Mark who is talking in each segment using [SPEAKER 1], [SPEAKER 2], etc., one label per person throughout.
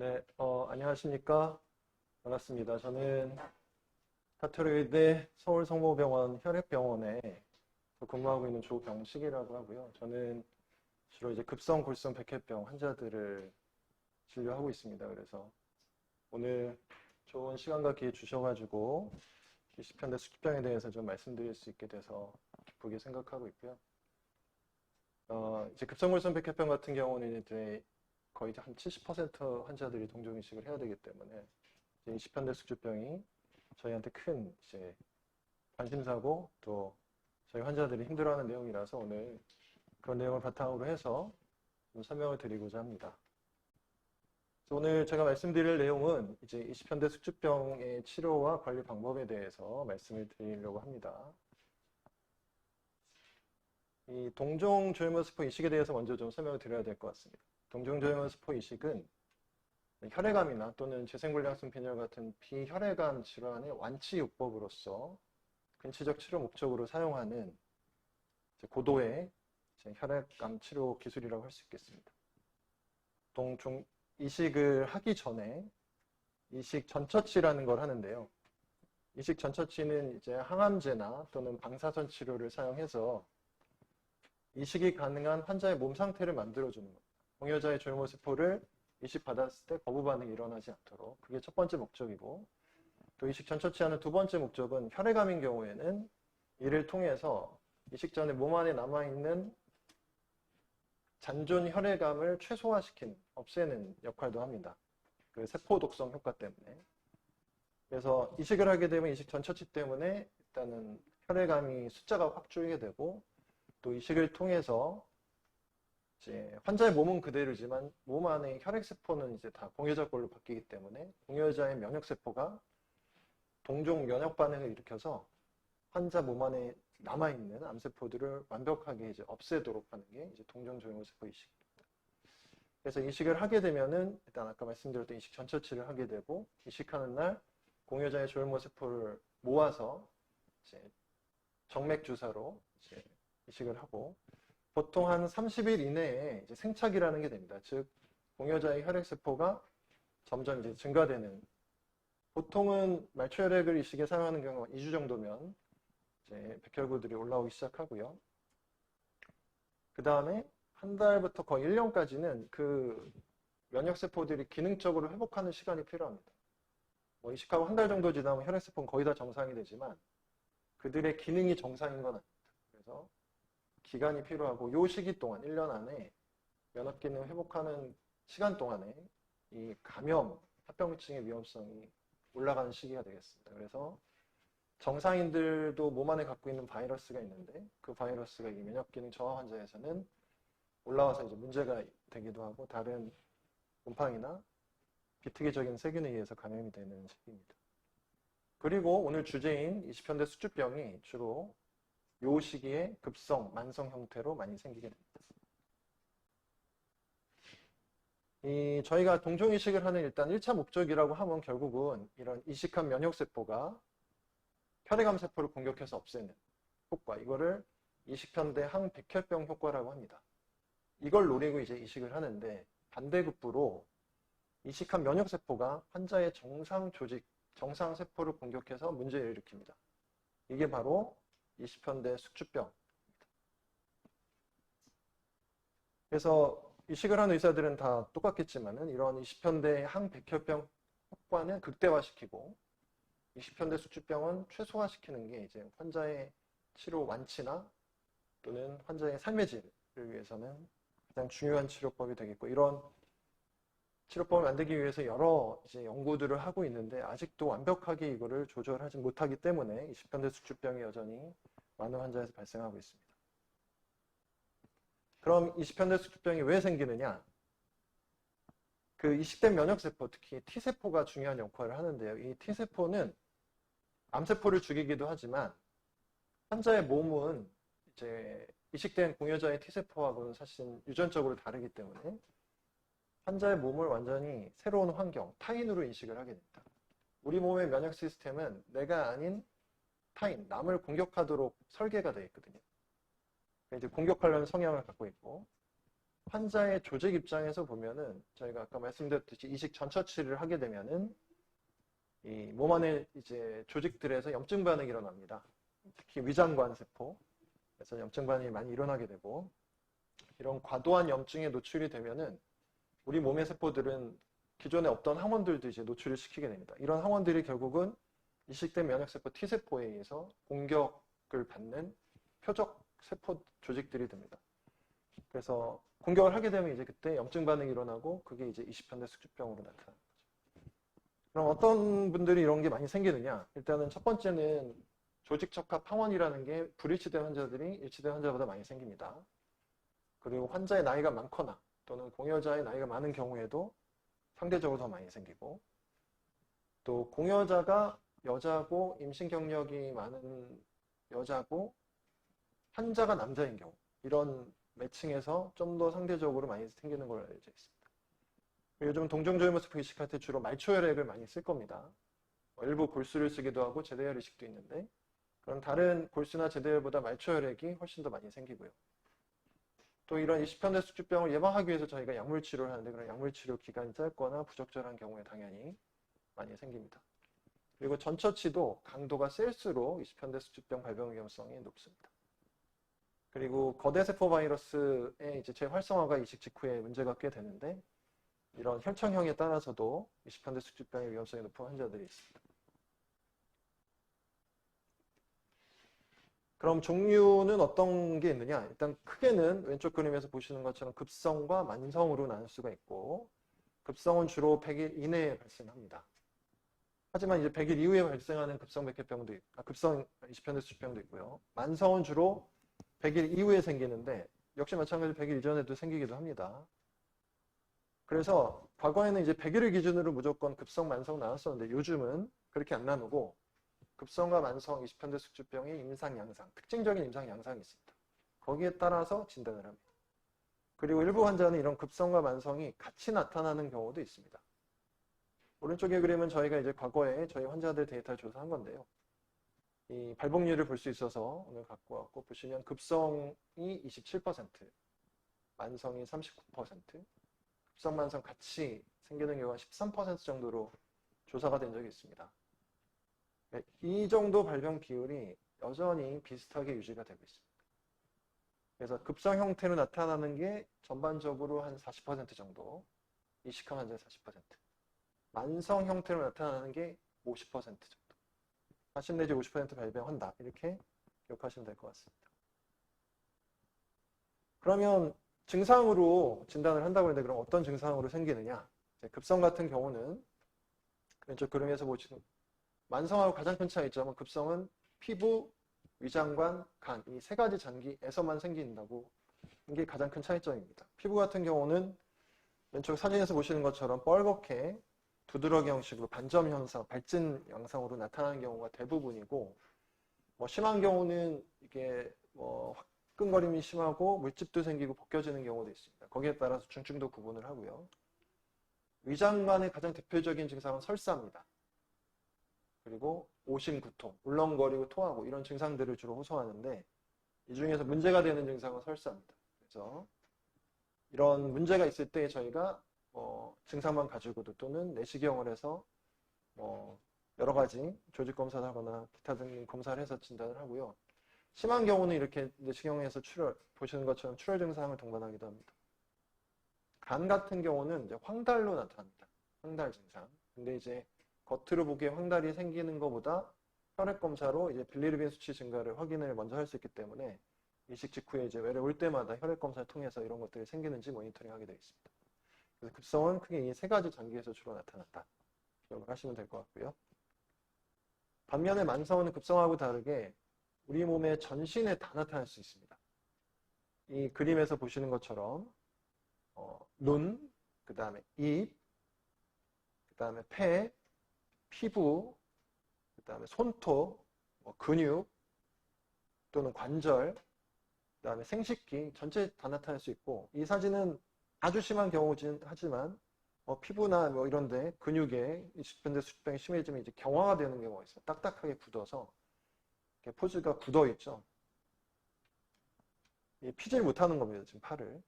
[SPEAKER 1] 네, 안녕하십니까. 반갑습니다. 저는 카톨릭대 서울성모병원 혈액병원에 근무하고 있는 조병식이라고 하고요. 저는 주로 이제 급성 골성 백혈병 환자들을 진료하고 있습니다. 그래서 오늘 좋은 시간과 기회 주셔가지고 이 시편대 수축병에 대해서 좀 말씀드릴 수 있게 돼서 기쁘게 생각하고 있고요. 이제 급성 골성 백혈병 같은 경우는 이제 거의 한 70% 환자들이 동종이식을 해야 되기 때문에 이 시편대 숙주병이 저희한테 큰 이제 관심사고 또 저희 환자들이 힘들어하는 내용이라서 오늘 그런 내용을 바탕으로 해서 좀 설명을 드리고자 합니다. 오늘 제가 말씀드릴 내용은 이제 20현대 숙주병의 치료와 관리 방법에 대해서 말씀을 드리려고 합니다. 이 동종조혈모세포 이식에 대해서 먼저 좀 설명을 드려야 될 것 같습니다. 동종조혈모세포 이식은 혈액암이나 또는 재생불량성 빈혈 같은 비혈액암 질환의 완치 요법으로서 근치적 치료 목적으로 사용하는 고도의 혈액암 치료 기술이라고 할 수 있겠습니다. 보통 이식을 하기 전에 이식 전처치라는 걸 하는데요. 이식 전처치는 이제 항암제나 또는 방사선 치료를 사용해서 이식이 가능한 환자의 몸 상태를 만들어주는 겁니다. 공여자의 조혈모세포를 이식받았을 때 거부 반응이 일어나지 않도록, 그게 첫 번째 목적이고, 또 이식 전처치하는 두 번째 목적은 혈액암인 경우에는 이를 통해서 이식 전에 몸 안에 남아있는 잔존 혈액암을 최소화시키는, 없애는 역할도 합니다. 그 세포 독성 효과 때문에. 그래서 이식을 하게 되면 이식 전처치 때문에 일단은 혈액암이 숫자가 확 줄게 되고, 또 이식을 통해서 이제 환자의 몸은 그대로지만 몸 안에 혈액세포는 이제 다 공여자 걸로 바뀌기 때문에 공여자의 면역세포가 동종 면역 반응을 일으켜서 환자 몸 안에 남아있는 암세포들을 완벽하게 이제 없애도록 하는 게 이제 동종조혈모세포 이식입니다. 그래서 이식을 하게 되면은 일단 아까 말씀드렸던 이식 전처치를 하게 되고 이식하는 날 공여자의 조혈모세포를 모아서 이제 정맥 주사로 이제 이식을 하고 보통 한 30일 이내에 이제 생착이라는 게 됩니다. 즉 공여자의 혈액세포가 점점 이제 증가되는, 보통은 말초혈액을 이식에 사용하는 경우가 2주 정도면 이제 백혈구들이 올라오기 시작하고요. 그 다음에 한 달부터 거의 1년까지는 그 면역세포들이 기능적으로 회복하는 시간이 필요합니다. 뭐 이식하고 한 달 정도 지나면 혈액세포는 거의 다 정상이 되지만 그들의 기능이 정상인 건 아닙니다. 그래서 기간이 필요하고 이 시기 동안 1년 안에 면역기능 회복하는 시간 동안에 이 감염, 합병증의 위험성이 올라가는 시기가 되겠습니다. 그래서 정상인들도 몸 안에 갖고 있는 바이러스가 있는데 그 바이러스가 이 면역기능 저하 환자에서는 올라와서 이제 문제가 되기도 하고 다른 곰팡이나 비특이적인 세균에 의해서 감염이 되는 시기입니다. 그리고 오늘 주제인 20현대 숙주병이 주로 이 시기에 급성, 만성 형태로 많이 생기게 됩니다. 저희가 동종이식을 하는 일단 1차 목적이라고 하면 결국은 이런 이식한 면역세포가 혈액암 세포를 공격해서 없애는 효과, 이거를 이식편대 항백혈병 효과라고 합니다. 이걸 노리고 이제 이식을 하는데 반대급부로 이식한 면역세포가 환자의 정상 조직, 정상 세포를 공격해서 문제를 일으킵니다. 이게 바로 20현대 숙주병입니다. 그래서 이식을 하는 의사들은 다 똑같겠지만은 이런 20현대 항백혈병 효과는 극대화시키고 20현대 숙주병은 최소화시키는 게 이제 환자의 치료 완치나 또는 환자의 삶의 질을 위해서는 가장 중요한 치료법이 되겠고, 이런 치료법을 만들기 위해서 여러 이제 연구들을 하고 있는데 아직도 완벽하게 이거를 조절하지 못하기 때문에 20현대 숙주병이 여전히 많은 환자에서 발생하고 있습니다. 그럼 20현대 숙주병이 왜 생기느냐? 그 이식된 면역세포, 특히 T세포가 중요한 역할을 하는데요. 이 T세포는 암세포를 죽이기도 하지만 환자의 몸은 이제 이식된 공여자의 T세포하고는 사실 유전적으로 다르기 때문에 환자의 몸을 완전히 새로운 환경, 타인으로 인식을 하게 됩니다. 우리 몸의 면역 시스템은 내가 아닌 타인, 남을 공격하도록 설계가 되어 있거든요. 이제 공격하려는 성향을 갖고 있고, 환자의 조직 입장에서 보면은 저희가 아까 말씀드렸듯이 이식 전처치를 하게 되면은 이 몸 안에 이제 조직들에서 염증 반응이 일어납니다. 특히 위장관 세포에서 염증 반응이 많이 일어나게 되고 이런 과도한 염증에 노출이 되면은 우리 몸의 세포들은 기존에 없던 항원들도 이제 노출을 시키게 됩니다. 이런 항원들이 결국은 이식된 면역세포 T세포에 의해서 공격을 받는 표적 세포 조직들이 됩니다. 그래서 공격을 하게 되면 이제 그때 염증 반응이 일어나고 그게 이제 20편대 숙주병으로 나타나는 거죠. 그럼 어떤 분들이 이런 게 많이 생기느냐? 일단은 첫 번째는 조직 적합 항원이라는 게 불일치된 환자들이 일치된 환자보다 많이 생깁니다. 그리고 환자의 나이가 많거나 또는 공여자의 나이가 많은 경우에도 상대적으로 더 많이 생기고 또 공여자가 여자고 임신 경력이 많은 여자고 환자가 남자인 경우 이런 매칭에서 좀 더 상대적으로 많이 생기는 걸로 알려져 있습니다. 요즘 동종조혈모세포 이식할 때 주로 말초혈액을 많이 쓸 겁니다. 일부 골수를 쓰기도 하고 제대혈 이식도 있는데 그런 다른 골수나 제대혈보다 말초혈액이 훨씬 더 많이 생기고요. 또 이런 20편대 숙주병을 예방하기 위해서 저희가 약물 치료를 하는데 그런 약물 치료 기간이 짧거나 부적절한 경우에 당연히 많이 생깁니다. 그리고 전처치도 강도가 셀수록 20편대 숙주병 발병 위험성이 높습니다. 그리고 거대세포 바이러스의 이제 재활성화가 이식 직후에 문제가 꽤 되는데 이런 혈청형에 따라서도 20편대 숙주병의 위험성이 높은 환자들이 있습니다. 그럼 종류는 어떤 게 있느냐? 일단 크게는 왼쪽 그림에서 보시는 것처럼 급성과 만성으로 나눌 수가 있고 급성은 주로 100일 이내에 발생합니다. 하지만 이제 100일 이후에 발생하는 급성 백혈병도 급성 20편대 숙주병도 있고요. 만성은 주로 100일 이후에 생기는데 역시 마찬가지로 100일 이전에도 생기기도 합니다. 그래서 과거에는 이제 100일을 기준으로 무조건 급성, 만성 나눴었는데 요즘은 그렇게 안 나누고 급성과 만성 20편대 숙주병의 임상 양상, 특징적인 임상 양상이 있습니다. 거기에 따라서 진단을 합니다. 그리고 일부 환자는 이런 급성과 만성이 같이 나타나는 경우도 있습니다. 오른쪽의 그림은 저희가 이제 과거에 저희 환자들 데이터를 조사한 건데요. 이 발복률을 볼 수 있어서 오늘 갖고 왔고 보시면 급성이 27%, 만성이 39%, 급성, 만성 같이 생기는 경우가 13% 정도로 조사가 된 적이 있습니다. 이 정도 발병 비율이 여전히 비슷하게 유지가 되고 있습니다. 그래서 급성 형태로 나타나는 게 전반적으로 한 40% 정도, 이식한 환자의 40%, 만성 형태로 나타나는 게 50% 정도. 40 내지 50% 발병한다. 이렇게 기억하시면 될 것 같습니다. 그러면 증상으로 진단을 한다고 했는데 그럼 어떤 증상으로 생기느냐? 급성 같은 경우는 왼쪽 그림에서 보시는 만성하고 가장 큰 차이점은 급성은 피부, 위장관, 간 이 세 가지 장기에서만 생긴다고 이게 가장 큰 차이점입니다. 피부 같은 경우는 왼쪽 사진에서 보시는 것처럼 뻘겋게 두드러기 형식으로 반점 현상, 발진 양상으로 나타나는 경우가 대부분이고 심한 경우는 이게 화끈거림이 심하고 물집도 생기고 벗겨지는 경우도 있습니다. 거기에 따라서 중증도 구분을 하고요. 위장관의 가장 대표적인 증상은 설사입니다. 그리고 오심, 구통, 울렁거리고 토하고 이런 증상들을 주로 호소하는데 이 중에서 문제가 되는 증상은 설사입니다. 그래서 이런 문제가 있을 때 저희가 증상만 가지고도 또는 내시경을 해서 여러 가지 조직 검사를 하거나 기타 등등 검사를 해서 진단을 하고요. 심한 경우는 이렇게 내시경에서 보시는 것처럼 출혈 증상을 동반하기도 합니다. 간 같은 경우는 이제 황달로 나타납니다. 황달 증상. 근데 이제 겉으로 보기에 황달이 생기는 것보다 혈액 검사로 이제 빌리루빈 수치 증가를 확인을 먼저 할 수 있기 때문에 이식 직후에 이제 외래 올 때마다 혈액 검사를 통해서 이런 것들이 생기는지 모니터링하게 되어 있습니다. 그래서 급성은 크게 이 세 가지 장기에서 주로 나타났다. 기억을 하시면 될 것 같고요. 반면에 만성은 급성하고 다르게 우리 몸의 전신에 다 나타날 수 있습니다. 이 그림에서 보시는 것처럼 눈, 그 다음에 입, 그 다음에 폐, 피부, 그 다음에 손톱, 근육 또는 관절, 그 다음에 생식기 전체 다 나타날 수 있고 이 사진은 아주 심한 경우긴 하지만 피부나 이런데 근육에 20편대 숙주병이 심해지면 이제 경화가 되는 경우가 있어요. 딱딱하게 굳어서 이렇게 포즈가 굳어 있죠. 피질 못하는 겁니다. 지금 팔을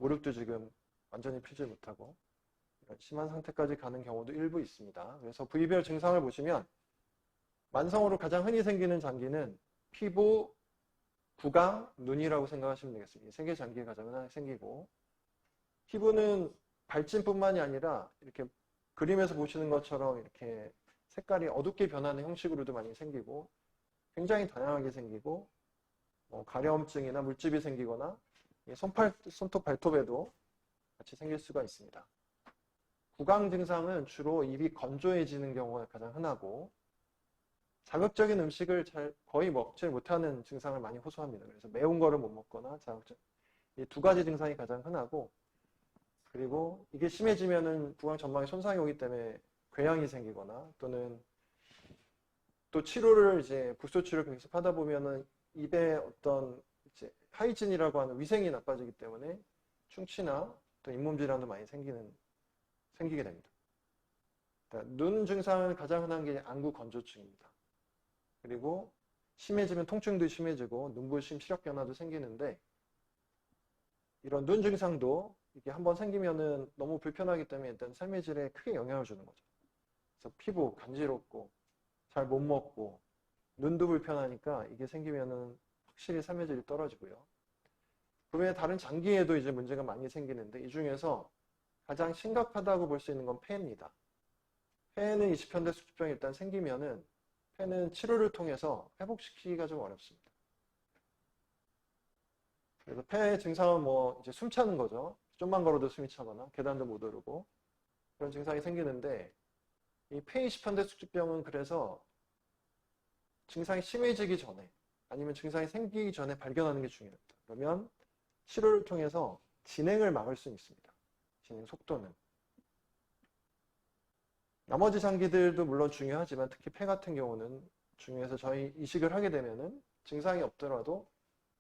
[SPEAKER 1] 무릎도 지금 완전히 펴지 못하고 이런 심한 상태까지 가는 경우도 일부 있습니다. 그래서 부위별 증상을 보시면 만성으로 가장 흔히 생기는 장기는 피부, 구강, 눈이라고 생각하시면 되겠습니다. 세 개 장기가 가장 흔하게 생기고 피부는 발진뿐만이 아니라 이렇게 그림에서 보시는 것처럼 이렇게 색깔이 어둡게 변하는 형식으로도 많이 생기고 굉장히 다양하게 생기고 가려움증이나 물집이 생기거나 손톱, 발톱에도 같이 생길 수가 있습니다. 구강 증상은 주로 입이 건조해지는 경우가 가장 흔하고 자극적인 음식을 거의 먹지 못하는 증상을 많이 호소합니다. 그래서 매운 거를 못 먹거나 이 두 가지 증상이 가장 흔하고 그리고 이게 심해지면은 구강 전망에 손상이 오기 때문에 궤양이 생기거나 또는 또 치료를 이제 국소 치료를 계속 하다 보면은 입에 어떤 이제 하이진이라고 하는 위생이 나빠지기 때문에 충치나 또 잇몸 질환도 많이 생기게 됩니다. 눈 증상은 가장 흔한 게 안구 건조증입니다. 그리고 심해지면 통증도 심해지고 눈부심, 시력 변화도 생기는데 이런 눈 증상도 이게 한번 생기면은 너무 불편하기 때문에 일단 삶의 질에 크게 영향을 주는 거죠. 그래서 피부 간지럽고 잘 못 먹고 눈도 불편하니까 이게 생기면은 확실히 삶의 질이 떨어지고요. 그 외에 다른 장기에도 이제 문제가 많이 생기는데 이 중에서 가장 심각하다고 볼 수 있는 건 폐입니다. 폐는 20현대 수축병이 일단 생기면은 폐는 치료를 통해서 회복시키기가 좀 어렵습니다. 그래서 폐 증상은 이제 숨 차는 거죠. 좀만 걸어도 숨이 차거나 계단도 못 오르고 그런 증상이 생기는데 이 폐 20현대 수축병은 그래서 증상이 심해지기 전에 아니면 증상이 생기기 전에 발견하는 게 중요합니다. 그러면 치료를 통해서 진행을 막을 수 있습니다. 진행 속도는. 나머지 장기들도 물론 중요하지만 특히 폐 같은 경우는 중요해서 저희 이식을 하게 되면은 증상이 없더라도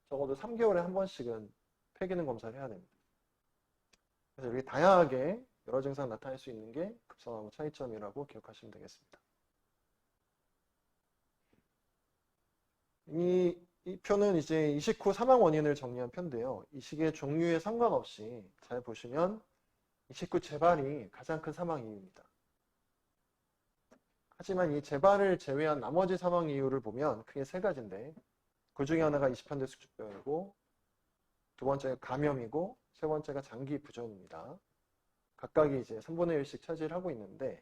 [SPEAKER 1] 적어도 3개월에 한 번씩은 폐 기능 검사를 해야 됩니다. 그래서 이렇게 다양하게 여러 증상 나타날 수 있는 게 급성하고 차이점이라고 기억하시면 되겠습니다. 이 표는 이제 이식 후 사망 원인을 정리한 표인데요. 이식의 종류에 상관없이 잘 보시면 이식 후 재발이 가장 큰 사망 이유입니다. 하지만 이 재발을 제외한 나머지 사망 이유를 보면 크게 세 가지인데 그 중에 하나가 20현대 수축병이고 두 번째가 감염이고 세 번째가 장기 부전입니다. 각각이 이제 3분의 1씩 차지하고 있는데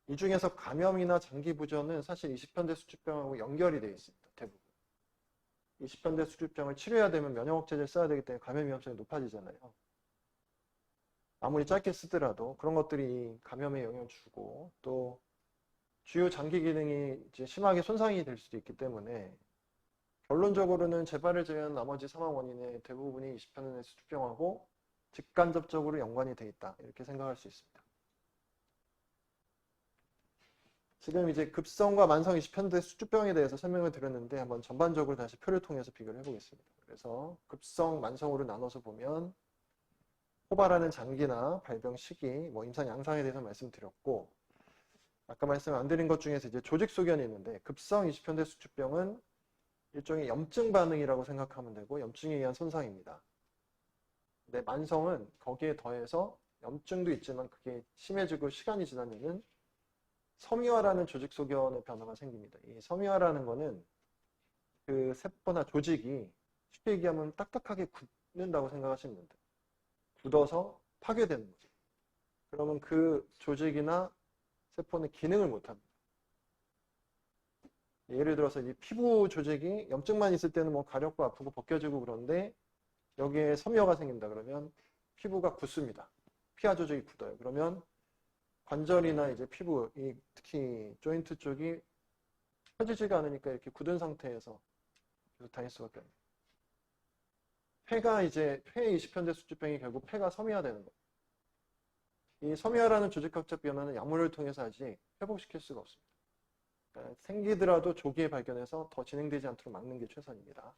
[SPEAKER 1] 이 중에서 감염이나 장기 부전은 사실 20현대 수축병하고 연결이 되어 있습니다. 대부분. 20현대 수축병을 치료해야 되면 면역억제제를 써야 되기 때문에 감염 위험성이 높아지잖아요. 아무리 짧게 쓰더라도 그런 것들이 감염에 영향을 주고 또 주요 장기 기능이 이제 심하게 손상이 될 수도 있기 때문에 결론적으로는 재발을 제외한 나머지 사망 원인의 대부분이 20현대 수축병하고 직간접적으로 연관이 되어 있다. 이렇게 생각할 수 있습니다. 지금 이제 급성과 만성 20현대 수축병에 대해서 설명을 드렸는데 한번 전반적으로 다시 표를 통해서 비교를 해보겠습니다. 그래서 급성, 만성으로 나눠서 보면 호발하는 장기나 발병 시기, 임상 양상에 대해서 말씀드렸고 아까 말씀 안 드린 것 중에서 이제 조직 소견이 있는데 급성 20현대 수축병은 일종의 염증 반응이라고 생각하면 되고 염증에 의한 손상입니다. 근데 만성은 거기에 더해서 염증도 있지만 그게 심해지고 시간이 지나면은 섬유화라는 조직 소견의 변화가 생깁니다. 이 섬유화라는 거는 그 세포나 조직이 쉽게 얘기하면 딱딱하게 굳는다고 생각하시면 됩니다. 굳어서 파괴되는 거죠. 그러면 그 조직이나 세포는 기능을 못합니다. 예를 들어서 이 피부 조직이 염증만 있을 때는 가렵고 아프고 벗겨지고 그런데 여기에 섬유화가 생긴다 그러면 피부가 굳습니다. 피하 조직이 굳어요. 그러면 관절이나 이제 피부, 특히 조인트 쪽이 펴지지가 않으니까 이렇게 굳은 상태에서 계속 다닐 수밖에 없습니다. 폐가 이제 폐 20현대 수축병이 결국 폐가 섬유화되는 거예요. 이 섬유화라는 조직학적 변화는 약물을 통해서 아직 회복시킬 수가 없습니다. 그러니까 생기더라도 조기에 발견해서 더 진행되지 않도록 막는 게 최선입니다.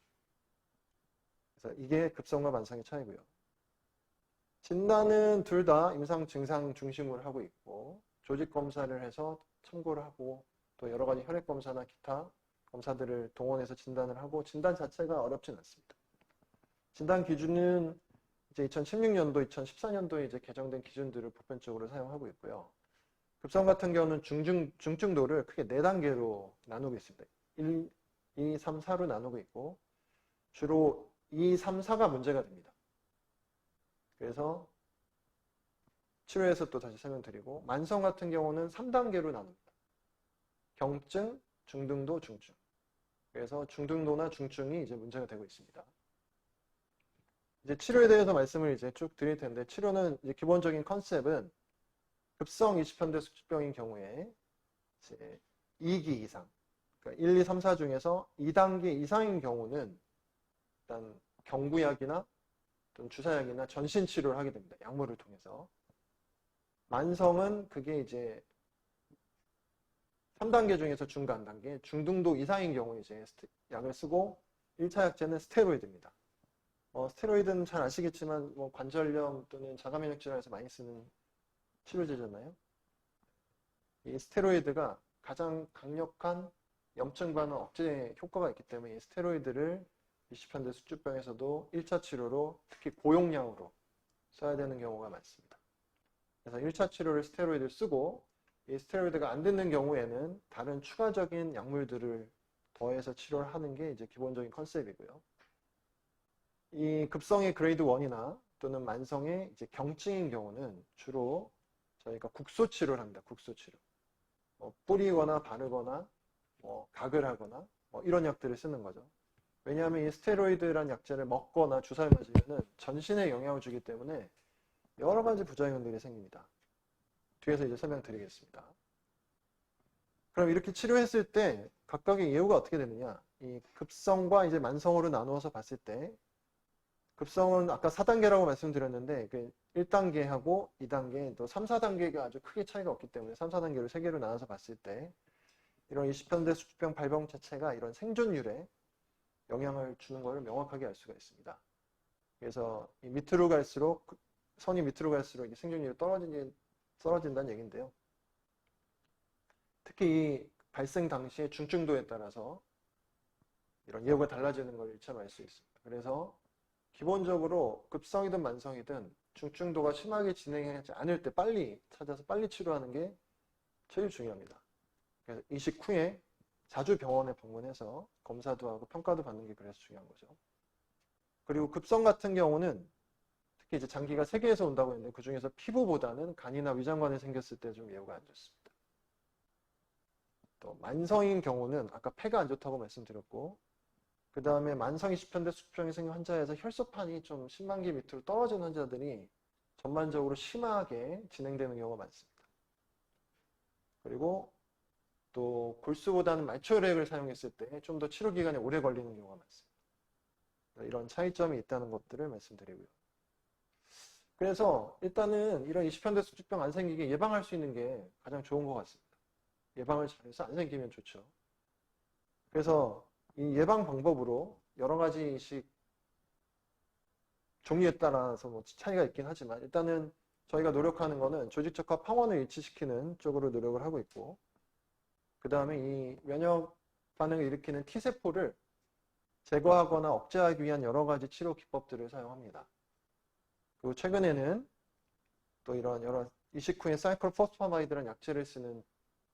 [SPEAKER 1] 그래서 이게 급성과 만성의 차이고요. 진단은 둘 다 임상 증상 중심으로 하고 있고 조직 검사를 해서 참고를 하고 또 여러 가지 혈액 검사나 기타 검사들을 동원해서 진단을 하고 진단 자체가 어렵진 않습니다. 진단 기준은 이제 2016년도, 2014년도에 이제 개정된 기준들을 보편적으로 사용하고 있고요. 급성 같은 경우는 중증도를 크게 4단계로 나누고 있습니다. 1, 2, 3, 4로 나누고 있고 주로 2, 3, 4가 문제가 됩니다. 그래서 치료에서 또 다시 설명드리고 만성 같은 경우는 3단계로 나눕니다. 경증, 중등도, 중증. 그래서 중등도나 중증이 이제 문제가 되고 있습니다. 이제 치료에 대해서 말씀을 이제 쭉 드릴 텐데 치료는 이제 기본적인 컨셉은 급성 20현대 숙주병인 경우에 이제 2기 이상, 그러니까 1, 2, 3, 4 중에서 2단계 이상인 경우는 일단 경구약이나 또는 주사약이나 전신 치료를 하게 됩니다. 약물을 통해서. 만성은 그게 이제 3단계 중에서 중간 단계, 중등도 이상인 경우에 이제 약을 쓰고 1차 약제는 스테로이드입니다. 스테로이드는 잘 아시겠지만 뭐 관절염 또는 자가면역 질환에서 많이 쓰는 치료제잖아요. 이 스테로이드가 가장 강력한 염증 반응 억제 효과가 있기 때문에 이 스테로이드를 20현대 숙주병에서도 1차 치료로 특히 고용량으로 써야 되는 경우가 많습니다. 그래서 1차 치료를 스테로이드를 쓰고 이 스테로이드가 안 되는 경우에는 다른 추가적인 약물들을 더해서 치료를 하는 게 이제 기본적인 컨셉이고요. 이 급성의 그레이드 1이나 또는 만성의 이제 경증인 경우는 주로 저희가 국소 치료를 합니다. 국소 치료. 뿌리거나 바르거나 각을 하거나 이런 약들을 쓰는 거죠. 왜냐하면 이 스테로이드란 약제를 먹거나 주사를 맞으면 전신에 영향을 주기 때문에 여러 가지 부작용들이 생깁니다. 뒤에서 이제 설명드리겠습니다. 그럼 이렇게 치료했을 때 각각의 예후가 어떻게 되느냐? 이 급성과 이제 만성으로 나누어서 봤을 때 급성은 아까 4단계라고 말씀드렸는데 1단계하고 2단계 또 3, 4단계가 아주 크게 차이가 없기 때문에 3, 4단계로 3개로 나눠서 봤을 때 이런 20현대 숙주병 발병 자체가 이런 생존율에 영향을 주는 것을 명확하게 알 수가 있습니다. 그래서 이 밑으로 갈수록 선이 밑으로 갈수록 이 생존율이 떨어진다는 얘기인데요. 특히 이 발생 당시의 중증도에 따라서 이런 예후가 달라지는 걸 일차로 알 수 있습니다. 그래서 기본적으로 급성이든 만성이든 중증도가 심하게 진행하지 않을 때 빨리 찾아서 빨리 치료하는 게 제일 중요합니다. 그래서 이식 후에 자주 병원에 방문해서 검사도 하고 평가도 받는 게 그래서 중요한 거죠. 그리고 급성 같은 경우는 특히 이제 장기가 세계에서 온다고 했는데 그 중에서 피부보다는 간이나 위장관에 생겼을 때 좀 예후가 안 좋습니다. 또 만성인 경우는 아까 폐가 안 좋다고 말씀드렸고 그 다음에 만성 20현대 숙주병이 생긴 환자에서 혈소판이 좀 10만 개 밑으로 떨어진 환자들이 전반적으로 심하게 진행되는 경우가 많습니다. 그리고 또 골수보다는 말초혈액을 사용했을 때 좀 더 치료 기간이 오래 걸리는 경우가 많습니다. 이런 차이점이 있다는 것들을 말씀드리고요. 그래서 일단은 이런 20현대 숙주병 안 생기게 예방할 수 있는 게 가장 좋은 것 같습니다. 예방을 잘해서 안 생기면 좋죠. 그래서 이 예방 방법으로 여러 가지 이식 종류에 따라서 뭐 차이가 있긴 하지만 일단은 저희가 노력하는 거는 조직적합 항원을 일치시키는 쪽으로 노력을 하고 있고 그 다음에 이 면역 반응을 일으키는 T세포를 제거하거나 억제하기 위한 여러 가지 치료 기법들을 사용합니다. 그리고 최근에는 또 이런 여러 이식 후에 사이클포스파마이드라는 약제를 쓰는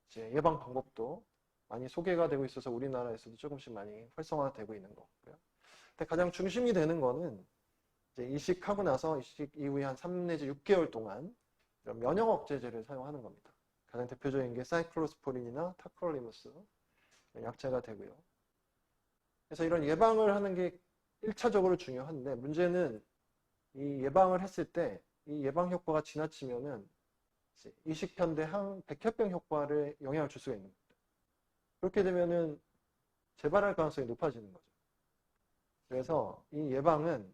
[SPEAKER 1] 이제 예방 방법도 많이 소개가 되고 있어서 우리나라에서도 조금씩 많이 활성화되고 있는 거고요. 근데 가장 중심이 되는 거는 이제 이식하고 나서 이식 이후에 한 3 내지 6개월 동안 이런 면역 억제제를 사용하는 겁니다. 가장 대표적인 게 사이클로스포린이나 타크롤리무스 약제가 되고요. 그래서 이런 예방을 하는 게 1차적으로 중요한데 문제는 이 예방을 했을 때 이 예방 효과가 지나치면은 이식편대 백혈병 효과를 영향을 줄 수가 있는 겁니다. 그렇게 되면은 재발할 가능성이 높아지는 거죠. 그래서 이 예방은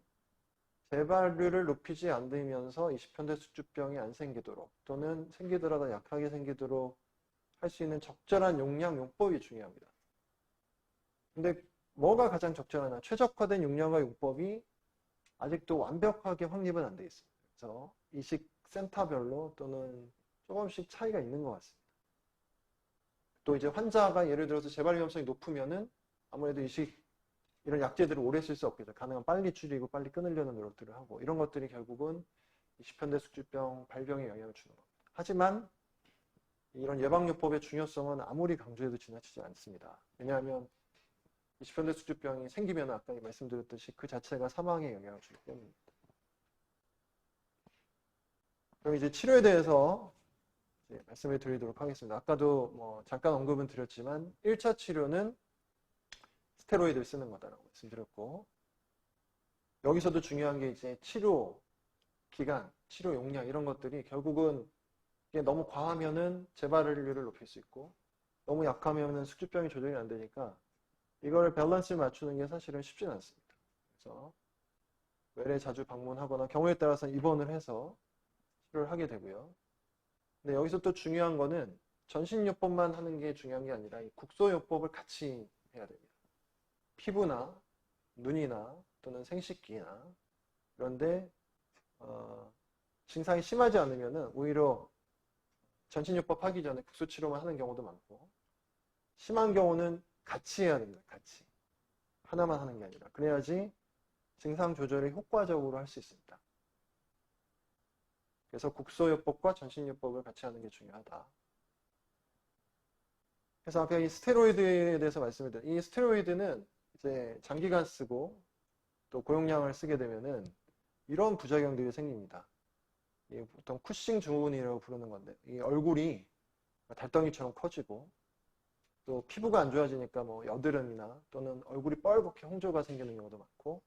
[SPEAKER 1] 재발률을 높이지 않으면서 20현대 숙주병이 안 생기도록 또는 생기더라도 약하게 생기도록 할 수 있는 적절한 용량, 용법이 중요합니다. 근데 뭐가 가장 적절하냐? 최적화된 용량과 용법이 아직도 완벽하게 확립은 안 돼 있습니다. 그래서 이식 센터별로 또는 조금씩 차이가 있는 것 같습니다. 또 이제 환자가 예를 들어서 재발 위험성이 높으면은 아무래도 이식 이런 약제들을 오래 쓸 수 없겠죠. 가능한 빨리 줄이고 빨리 끊으려는 노력들을 하고 이런 것들이 결국은 20현대 숙주병 발병에 영향을 주는 겁니다. 하지만 이런 예방요법의 중요성은 아무리 강조해도 지나치지 않습니다. 왜냐하면 20현대 숙주병이 생기면 아까 말씀드렸듯이 그 자체가 사망에 영향을 주기 때문입니다. 그럼 이제 치료에 대해서 이제 말씀을 드리도록 하겠습니다. 아까도 뭐 잠깐 언급은 드렸지만 1차 치료는 스테로이드를 쓰는 거다라고 말씀드렸고 여기서도 중요한 게 이제 치료 기간, 치료 용량 이런 것들이 결국은 이게 너무 과하면은 재발률을 높일 수 있고 너무 약하면은 숙주병이 조절이 안 되니까 이걸 밸런스를 맞추는 게 사실은 쉽지는 않습니다. 그래서 외래 자주 방문하거나 경우에 따라서는 입원을 해서 치료를 하게 되고요. 근데 여기서 또 중요한 거는 전신요법만 하는 게 중요한 게 아니라 이 국소요법을 같이 해야 됩니다. 피부나 눈이나 또는 생식기나 그런데 증상이 심하지 않으면은 오히려 전신요법 하기 전에 국소치료만 하는 경우도 많고 심한 경우는 같이 해야 됩니다. 같이. 하나만 하는 게 아니라. 그래야지 증상 조절을 효과적으로 할 수 있습니다. 그래서 국소요법과 전신요법을 같이 하는 게 중요하다. 그래서 아까 이 스테로이드에 대해서 말씀을 드렸는데 이 스테로이드는 이제 장기간 쓰고 또 고용량을 쓰게 되면은 이런 부작용들이 생깁니다. 보통 쿠싱 증후군이라고 부르는 건데 이 얼굴이 달덩이처럼 커지고 또 피부가 안 좋아지니까 뭐 여드름이나 또는 얼굴이 뻘겋게 홍조가 생기는 경우도 많고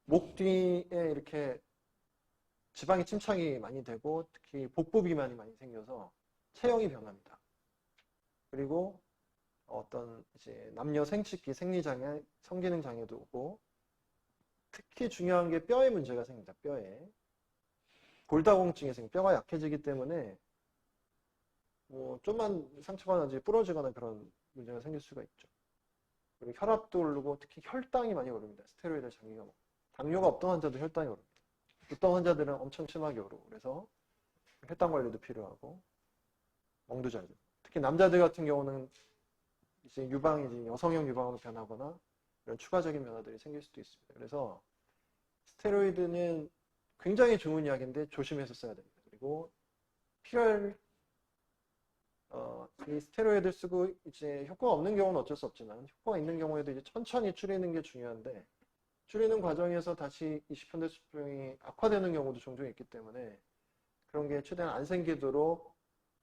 [SPEAKER 1] 목 뒤에 이렇게 지방이 침착이 많이 되고 특히 복부 비만이 많이 생겨서 체형이 변합니다. 그리고 어떤 이제 남녀 생식기, 생리장애, 성기능 장애도 오고 특히 중요한 게 뼈에 문제가 생깁니다. 뼈에. 골다공증이 생겨 뼈가 약해지기 때문에 뭐 좀만 상처가 나지 부러지거나 그런 문제가 생길 수가 있죠. 그리고 혈압도 오르고 특히 혈당이 많이 오릅니다. 스테로이드를 장기간 먹고. 당뇨가 없던 환자도 혈당이 오릅니다. 어떤 환자들은 엄청 심하게 오르고 그래서 혈당 관리도 필요하고 멍도 잘 들고 특히 남자들 같은 경우는 이제 유방이 이제 여성형 유방으로 변하거나 이런 추가적인 변화들이 생길 수도 있습니다. 그래서 스테로이드는 굉장히 좋은 약인데 조심해서 써야 됩니다. 그리고 필요할 이 스테로이드를 쓰고 이제 효과가 없는 경우는 어쩔 수 없지만 효과가 있는 경우에도 이제 천천히 줄이는 게 중요한데 줄이는 과정에서 다시 20현대 숙주병이 악화되는 경우도 종종 있기 때문에 그런 게 최대한 안 생기도록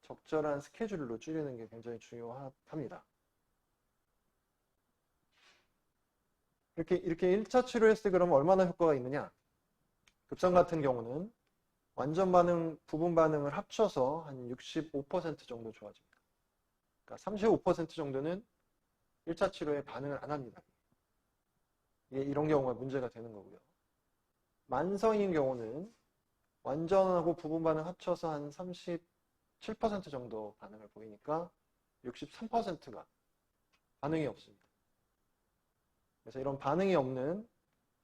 [SPEAKER 1] 적절한 스케줄로 줄이는 게 굉장히 중요합니다. 이렇게 1차 치료했을 때 그러면 얼마나 효과가 있느냐? 급성 같은 경우는 완전 반응, 부분 반응을 합쳐서 한 65% 정도 좋아집니다. 그러니까 35% 정도는 1차 치료에 반응을 안 합니다. 이런 경우가 문제가 되는 거고요. 만성인 경우는 완전하고 부분 반응 합쳐서 한 37% 정도 반응을 보이니까 63%가 반응이 없습니다. 그래서 이런 반응이 없는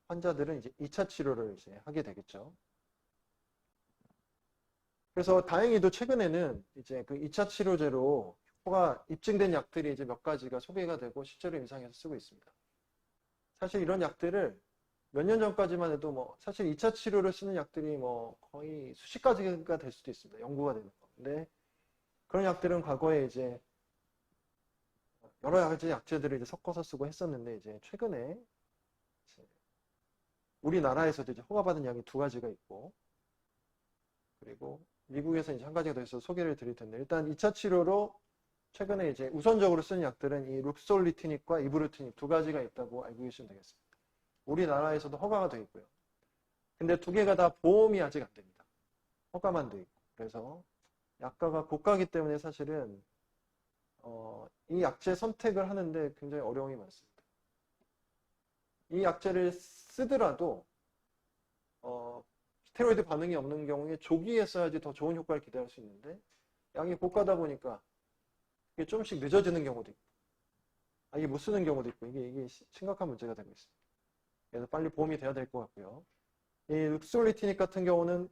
[SPEAKER 1] 환자들은 이제 2차 치료를 이제 하게 되겠죠. 그래서 다행히도 최근에는 이제 그 2차 치료제로 효과가 입증된 약들이 이제 몇 가지가 소개가 되고 실제로 임상에서 쓰고 있습니다. 사실 이런 약들을 몇 년 전까지만 해도 뭐 사실 2차 치료를 쓰는 약들이 뭐 거의 수십 가지가 될 수도 있습니다. 연구가 되는 거. 근데 그런 약들은 과거에 이제 여러 가지 약제들을 이제 섞어서 쓰고 했었는데 이제 최근에 이제 우리나라에서도 이제 허가받은 약이 2가지가 있고 그리고 미국에서 이제 1가지가 더 있어서 소개를 드릴 텐데 일단 2차 치료로 최근에 이제 우선적으로 쓰는 약들은 이 룩솔리티닙과 이브루티닙 2가지가 있다고 알고 계시면 되겠습니다. 우리나라에서도 허가가 되어 있고요. 근데 2개가 다 보험이 아직 안 됩니다. 허가만 되어 있고. 그래서 약가가 고가이기 때문에 사실은 이 약제 선택을 하는데 굉장히 어려움이 많습니다. 이 약제를 쓰더라도 스테로이드 반응이 없는 경우에 조기에 써야지 더 좋은 효과를 기대할 수 있는데 약이 고가다 보니까 이게 조금씩 늦어지는 경우도 있고 이게 못 쓰는 경우도 있고 이게 심각한 문제가 되고 있습니다. 그래서 빨리 보험이 돼야 될 것 같고요. 이 룩솔리티닙 같은 경우는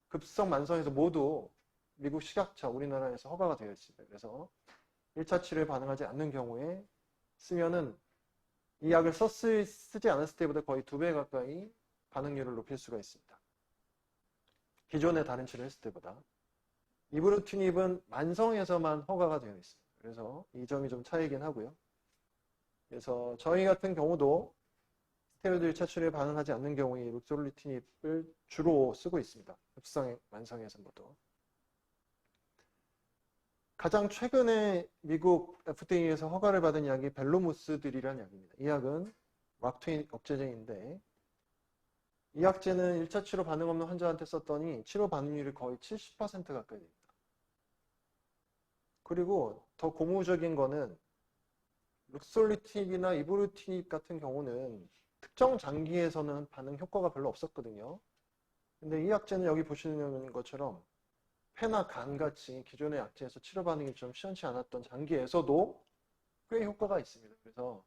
[SPEAKER 1] 급성 만성에서 모두 미국 식약처 우리나라에서 허가가 되어 있습니다. 그래서 1차 치료에 반응하지 않는 경우에 쓰면은 이 약을 쓰지 않았을 때보다 거의 2배 가까이 반응률을 높일 수가 있습니다. 기존의 다른 치료 했을 때보다. 이브루티닙은 만성에서만 허가가 되어 있습니다. 그래서 이 점이 좀 차이긴 하고요. 그래서 저희 같은 경우도 스테로이드 1차 치료에 반응하지 않는 경우에 룩솔리티닙을 주로 쓰고 있습니다. 급성 만성에서 모두. 가장 최근에 미국 FDA에서 허가를 받은 약이 벨로무스들이라는 약입니다. 이 약은 락토인 억제제인데 이 약제는 1차 치료 반응 없는 환자한테 썼더니 치료 반응률이 거의 70% 가까이 됩니다. 그리고 더 고무적인 거는 룩솔리티닙이나 이브루티닙 같은 경우는 특정 장기에서는 반응 효과가 별로 없었거든요. 근데 이 약제는 여기 보시는 것처럼 폐나 간같이 기존의 약제에서 치료 반응이 좀 시원치 않았던 장기에서도 꽤 효과가 있습니다. 그래서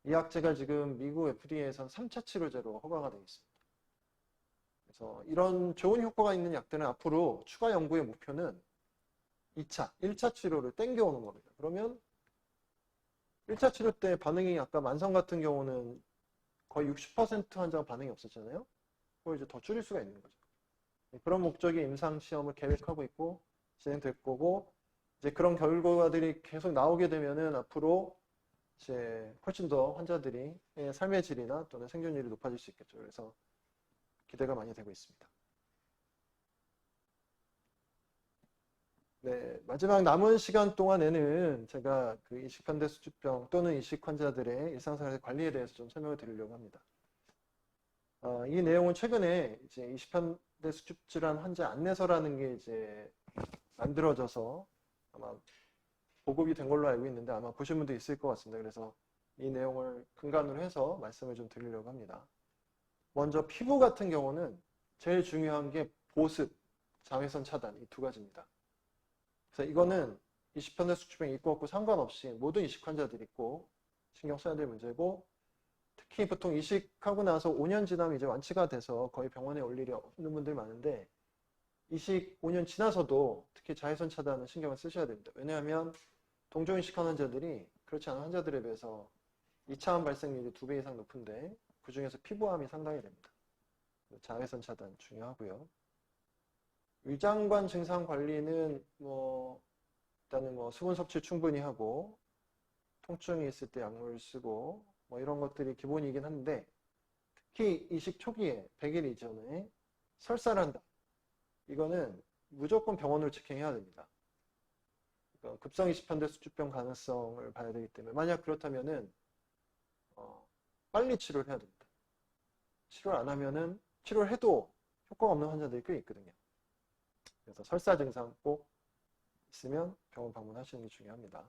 [SPEAKER 1] 이 약제가 지금 미국 FDA에선 3차 치료제로 허가가 되어 있습니다. 그래서 이런 좋은 효과가 있는 약들은 앞으로 추가 연구의 목표는 2차, 1차 치료를 땡겨오는 겁니다. 그러면 1차 치료 때 반응이 아까 만성 같은 경우는 거의 60% 환자가 반응이 없었잖아요. 그걸 이제 더 줄일 수가 있는 거죠. 그런 목적의 임상 시험을 계획하고 있고 진행될 거고 이제 그런 결과들이 계속 나오게 되면은 앞으로 이제 훨씬 더 환자들이 삶의 질이나 또는 생존율이 높아질 수 있겠죠. 그래서 기대가 많이 되고 있습니다. 네, 마지막 남은 시간 동안에는 제가 그 이식환대 수주병 또는 이식 환자들의 일상생활의 관리에 대해서 좀 설명을 드리려고 합니다. 이 내용은 최근에 이제 이식환대 수줍질환 환자 안내서라는 게 이제 만들어져서 아마 보급이 된 걸로 알고 있는데 아마 보신 분도 있을 것 같습니다. 그래서 이 내용을 근간으로 해서 말씀을 좀 드리려고 합니다. 먼저 피부 같은 경우는 제일 중요한 게 보습, 자외선 차단 이 두 가지입니다. 그래서 이거는 이식환자 수치병 있고 없고 상관없이 모든 이식 환자들이 있고 신경 써야 될 문제고 특히 보통 이식하고 나서 5년 지나면 이제 완치가 돼서 거의 병원에 올 일이 없는 분들이 많은데 이식 5년 지나서도 특히 자외선 차단은 신경을 쓰셔야 됩니다. 왜냐하면 동종 이식한 환자들이 그렇지 않은 환자들에 비해서 2차암 발생률이 2배 이상 높은데 그 중에서 피부암이 상당히 됩니다. 자외선 차단 중요하고요. 위장관 증상 관리는 일단은 수분 섭취 충분히 하고 통증이 있을 때 약물을 쓰고 이런 것들이 기본이긴 한데 특히 이식 초기에 100일 이전에 설사를 한다. 이거는 무조건 병원으로 직행해야 됩니다. 그러니까 급성 이식환대 수주병 가능성을 봐야 되기 때문에 만약 그렇다면은 빨리 치료를 해야 됩니다. 치료를 안 하면은 치료를 해도 효과가 없는 환자들이 꽤 있거든요. 그래서 설사 증상 꼭 있으면 병원 방문하시는 게 중요합니다.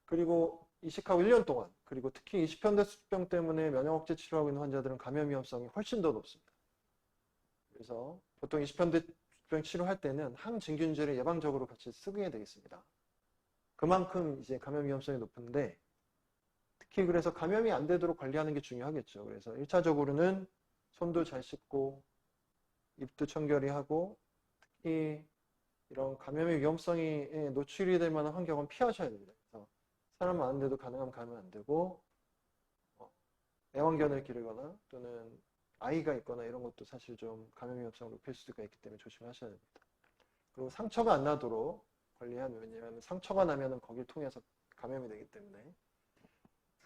[SPEAKER 1] 그리고 이식하고 1년 동안 그리고 특히 이식환대 수주병 때문에 면역 억제 치료하고 있는 환자들은 감염 위험성이 훨씬 더 높습니다. 그래서 보통 이식환대 수주병 치료할 때는 항진균제를 예방적으로 같이 쓰게 되겠습니다. 그만큼 이제 감염 위험성이 높은데 특히 그래서 감염이 안 되도록 관리하는 게 중요하겠죠. 그래서 1차적으로는 손도 잘 씻고 입도 청결히 하고 특히 이런 감염의 위험성이 노출이 될 만한 환경은 피하셔야 됩니다. 그래서 사람 많은데도 가능하면 가면 안 되고 애완견을 기르거나 또는 아이가 있거나 이런 것도 사실 좀 감염 위험성을 높일 수가 있기 때문에 조심하셔야 됩니다. 그리고 상처가 안 나도록 관리하면 왜냐하면 상처가 나면은 거기를 통해서 감염이 되기 때문에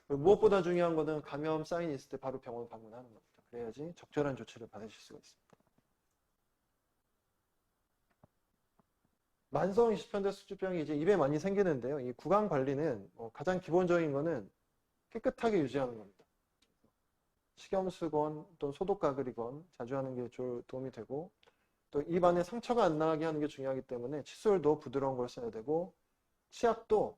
[SPEAKER 1] 무엇보다 중요한 것은 감염 사인이 있을 때 바로 병원 방문하는 겁니다. 그래야지 적절한 조치를 받으실 수가 있습니다. 만성 이식환대 수주병이 이제 입에 많이 생기는데요. 이 구강 관리는 가장 기본적인 거는 깨끗하게 유지하는 겁니다. 식염수건 또 소독 가글이건 자주 하는 게 도움이 되고 또 입 안에 상처가 안 나게 하는 게 중요하기 때문에 칫솔도 부드러운 걸 써야 되고 치약도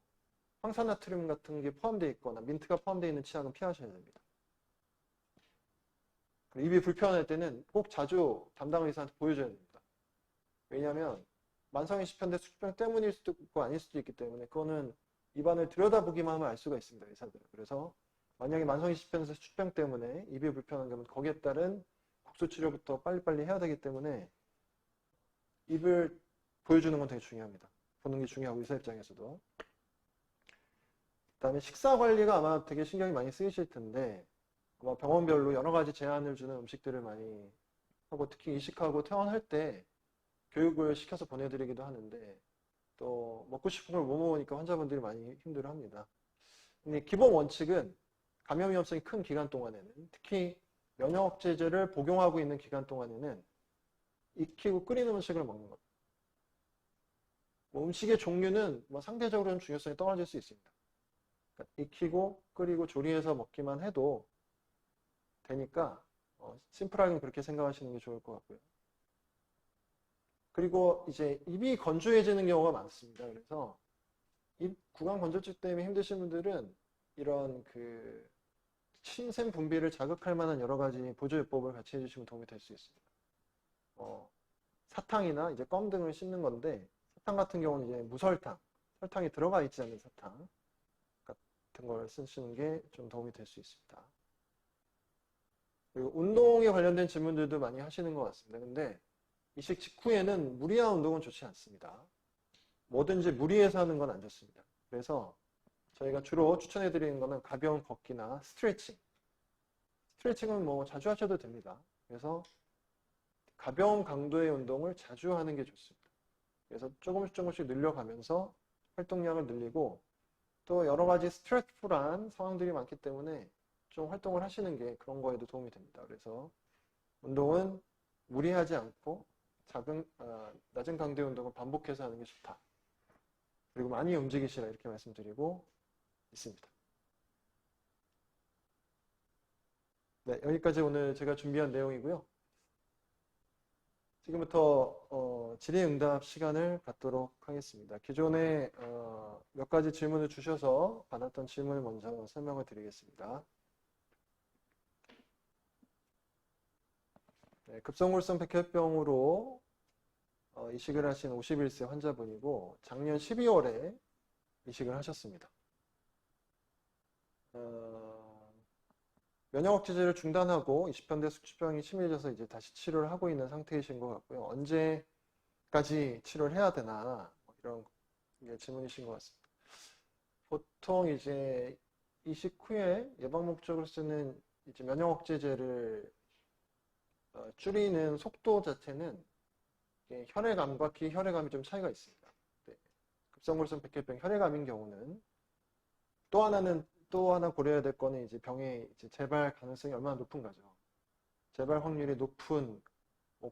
[SPEAKER 1] 황산나트륨 같은 게 포함되어 있거나 민트가 포함되어 있는 치약은 피하셔야 됩니다. 입이 불편할 때는 꼭 자주 담당 의사한테 보여줘야 됩니다. 왜냐하면 만성 이식환대 수주병 때문일 수도 있고 아닐 수도 있기 때문에 그거는 입안을 들여다보기만 하면 알 수가 있습니다. 의사들은. 그래서 만약에 만성 이식환대 수주병 때문에 입이 불편한 경우는 거기에 따른 국소 치료부터 빨리빨리 해야 되기 때문에 입을 보여주는 건 되게 중요합니다. 보는 게 중요하고 의사 입장에서도. 그다음에 식사 관리가 아마 되게 신경이 많이 쓰이실 텐데 아마 병원별로 여러 가지 제한을 주는 음식들을 많이 하고 특히 이식하고 퇴원할 때 교육을 시켜서 보내드리기도 하는데 또 먹고 싶은 걸 못 먹으니까 환자분들이 많이 힘들어합니다. 근데 기본 원칙은 감염 위험성이 큰 기간 동안에는 특히 면역 억제제를 복용하고 있는 기간 동안에는 익히고 끓이는 음식을 먹는 것. 뭐 음식의 종류는 뭐 상대적으로는 중요성이 떨어질 수 있습니다. 그러니까 익히고 끓이고 조리해서 먹기만 해도 되니까 심플하게 그렇게 생각하시는 게 좋을 것 같고요. 그리고 이제 입이 건조해지는 경우가 많습니다. 그래서 입 구강 건조증 때문에 힘드신 분들은 이런 그 침샘 분비를 자극할 만한 여러 가지 보조요법을 같이 해주시면 도움이 될 수 있습니다. 사탕이나 이제 껌 등을 씹는 건데 사탕 같은 경우는 이제 무설탕, 설탕이 들어가 있지 않은 사탕 같은 걸 쓰시는 게 좀 도움이 될 수 있습니다. 그리고 운동에 관련된 질문들도 많이 하시는 것 같습니다. 근데 이식 직후에는 무리한 운동은 좋지 않습니다. 뭐든지 무리해서 하는 건 안 좋습니다. 그래서 저희가 주로 추천해 드리는 거는 가벼운 걷기나 스트레칭. 스트레칭은 뭐 자주 하셔도 됩니다. 그래서 가벼운 강도의 운동을 자주 하는 게 좋습니다. 그래서 조금씩 늘려가면서 활동량을 늘리고 또 여러 가지 스트레스풀한 상황들이 많기 때문에 좀 활동을 하시는 게 그런 거에도 도움이 됩니다. 그래서 운동은 무리하지 않고 낮은 강도의 운동을 반복해서 하는 게 좋다. 그리고 많이 움직이시라 이렇게 말씀드리고 있습니다. 네, 여기까지 오늘 제가 준비한 내용이고요. 지금부터 질의응답 시간을 갖도록 하겠습니다. 기존에 몇 가지 질문을 주셔서 받았던 질문을 먼저 설명을 드리겠습니다. 네, 급성골성 백혈병으로 이식을 하신 51세 환자분이고 작년 12월에 이식을 하셨습니다. 면역 억제제를 중단하고 20편대 숙주병이 심해져서 이제 다시 치료를 하고 있는 상태이신 것 같고요. 언제까지 치료를 해야 되나 이런 게 질문이신 것 같습니다. 보통 이제 이식 후에 예방 목적으로 쓰는 이제 면역 억제제를 줄이는 속도 자체는 혈액암과 기혈액암이 좀 차이가 있습니다. 네. 급성골성 백혈병 혈액암인 경우는 또 하나 고려해야 될 거는 이제 병의 이제 재발 가능성이 얼마나 높은가죠. 재발 확률이 높은